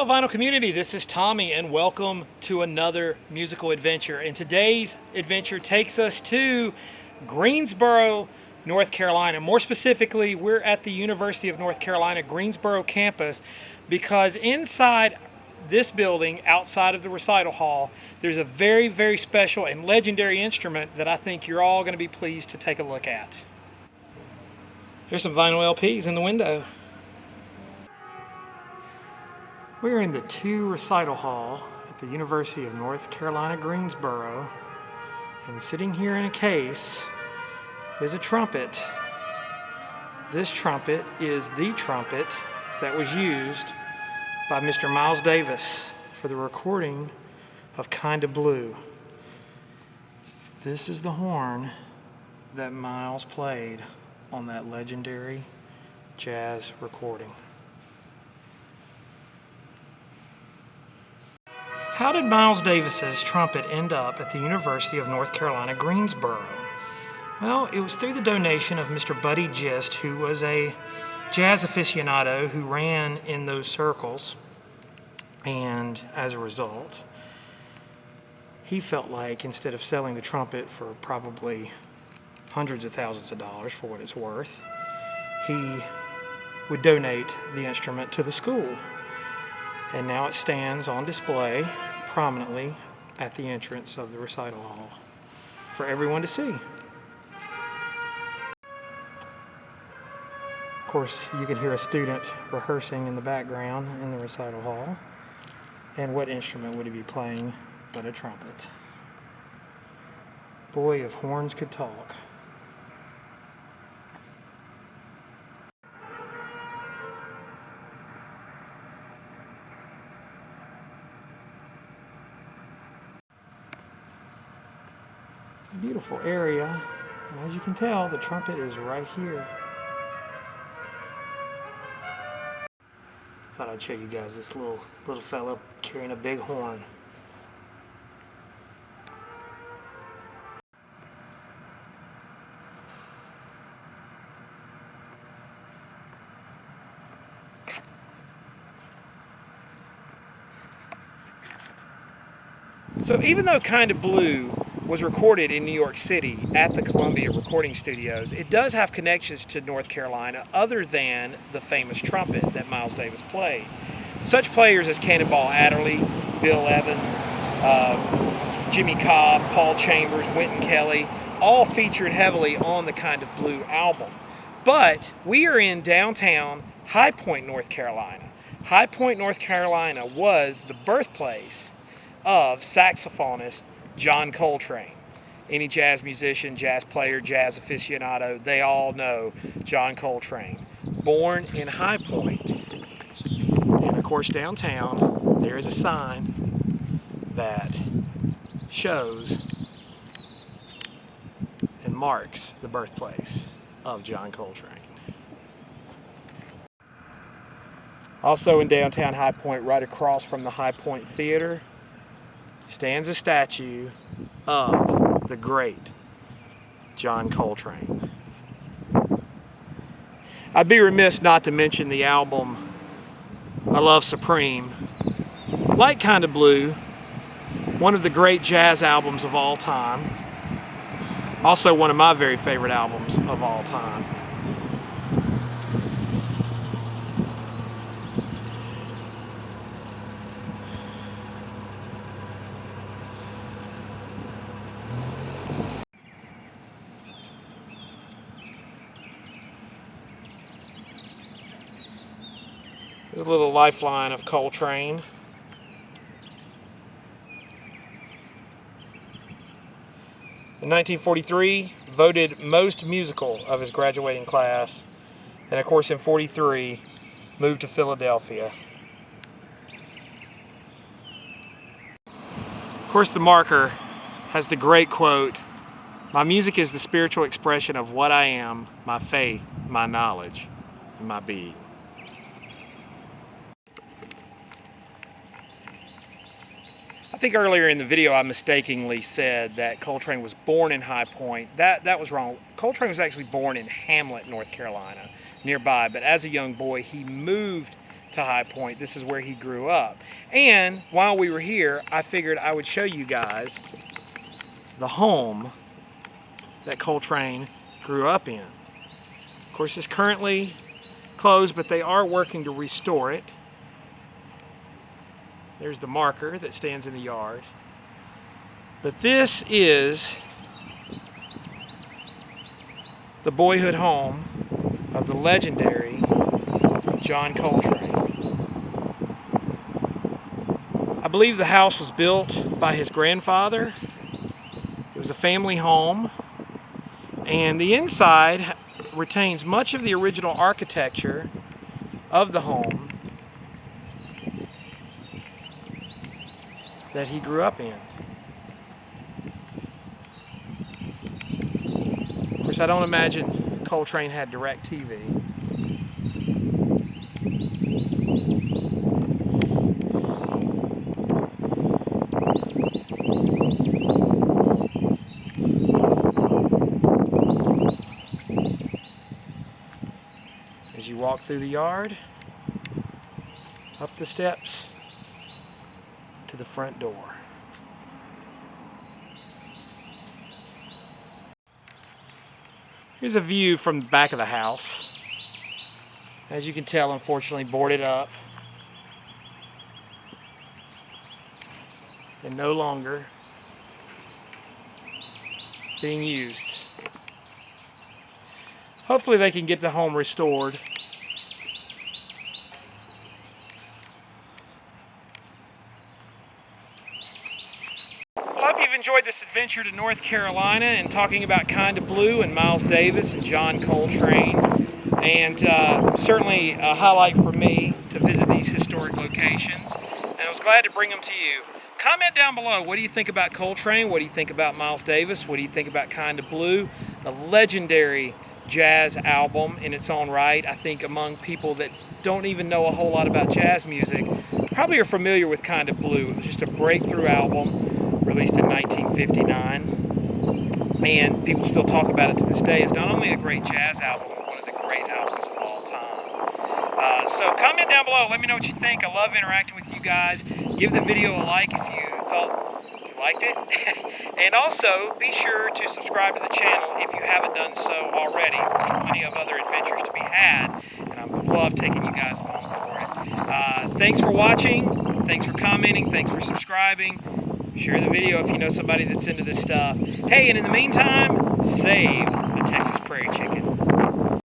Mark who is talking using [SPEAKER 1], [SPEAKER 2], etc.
[SPEAKER 1] Hello vinyl community, this is Tommy and welcome to another musical adventure. And today's adventure takes us to Greensboro, North Carolina. More specifically, we're at the University of North Carolina Greensboro campus because inside this building, outside of the recital hall, there's a very, very special and legendary instrument that I think you're all going to be pleased to take a look at. Here's some vinyl LPs in the window. We're in the 2 recital hall at the University of North Carolina, Greensboro, and sitting here in a case is a trumpet. This trumpet is the trumpet that was used by Mr. Miles Davis for the recording of Kinda Blue. This is the horn that Miles played on that legendary jazz recording. How did Miles Davis's trumpet end up at the University of North Carolina, Greensboro? Well, it was through the donation of Mr. Buddy Gist, who was a jazz aficionado who ran in those circles. And as a result, he felt like instead of selling the trumpet for probably hundreds of thousands of dollars for what it's worth, he would donate the instrument to the school. And now it stands on display prominently at the entrance of the recital hall for everyone to see. Of course, you could hear a student rehearsing in the background in the recital hall. And what instrument would he be playing but a trumpet? Boy, if horns could talk. Beautiful area, and as you can tell, the trumpet is right here. Thought I'd show you guys this little fellow carrying a big horn. So even though Kinda Blue was recorded in New York City at the Columbia Recording Studios, it does have connections to North Carolina other than the famous trumpet that Miles Davis played. Such players as Cannonball Adderley, Bill Evans, Jimmy Cobb, Paul Chambers, Wynton Kelly, all featured heavily on the Kinda Blue album. But we are in downtown High Point, North Carolina. High Point, North Carolina was the birthplace of saxophonist John Coltrane. Any jazz musician, jazz player, jazz aficionado, they all know John Coltrane. Born in High Point. And of course downtown there is a sign that shows and marks the birthplace of John Coltrane. Also in downtown High Point, right across from the High Point Theater, stands a statue of the great John Coltrane. I'd be remiss not to mention the album I Love Supreme. Like Kinda Blue, one of the great jazz albums of all time. Also one of my very favorite albums of all time. There's a little lifeline of Coltrane. In 1943, voted most musical of his graduating class, and of course in 43, moved to Philadelphia. Of course the marker has the great quote, "My music is the spiritual expression of what I am, my faith, my knowledge, and my being." I think earlier in the video I mistakenly said that Coltrane was born in High Point. That was wrong. Coltrane was actually born in Hamlet, North Carolina, nearby, but as a young boy he moved to High Point. This is where he grew up. And while we were here, I figured I would show you guys the home that Coltrane grew up in. Of course, it's currently closed, but they are working to restore it. There's the marker that stands in the yard. But this is the boyhood home of the legendary John Coltrane. I believe the house was built by his grandfather. It was a family home, and the inside retains much of the original architecture of the home that he grew up in. Of course, I don't imagine Coltrane had DirecTV. As you walk through the yard, up the steps to the front door. Here's a view from the back of the house. As you can tell, unfortunately boarded up and no longer being used. Hopefully they can get the home restored. Well, I hope you've enjoyed this adventure to North Carolina and talking about Kinda Blue and Miles Davis and John Coltrane. And certainly a highlight for me to visit these historic locations. And I was glad to bring them to you. Comment down below, what do you think about Coltrane? What do you think about Miles Davis? What do you think about Kinda Blue? A legendary jazz album in its own right. I think among people that don't even know a whole lot about jazz music probably are familiar with Kinda Blue. It was just a breakthrough album released in 1959, and people still talk about it to this day. It's not only a great jazz album, but one of the great albums of all time. So comment down below, let me know what you think. I love interacting with you guys. Give the video a like if you thought you liked it. And also, be sure to subscribe to the channel if you haven't done so already. There's plenty of other adventures to be had, and I love taking you guys along for it. Thanks for watching, thanks for commenting, thanks for subscribing. Share the video if you know somebody that's into this stuff. Hey, and in the meantime, save the Texas Prairie Chicken.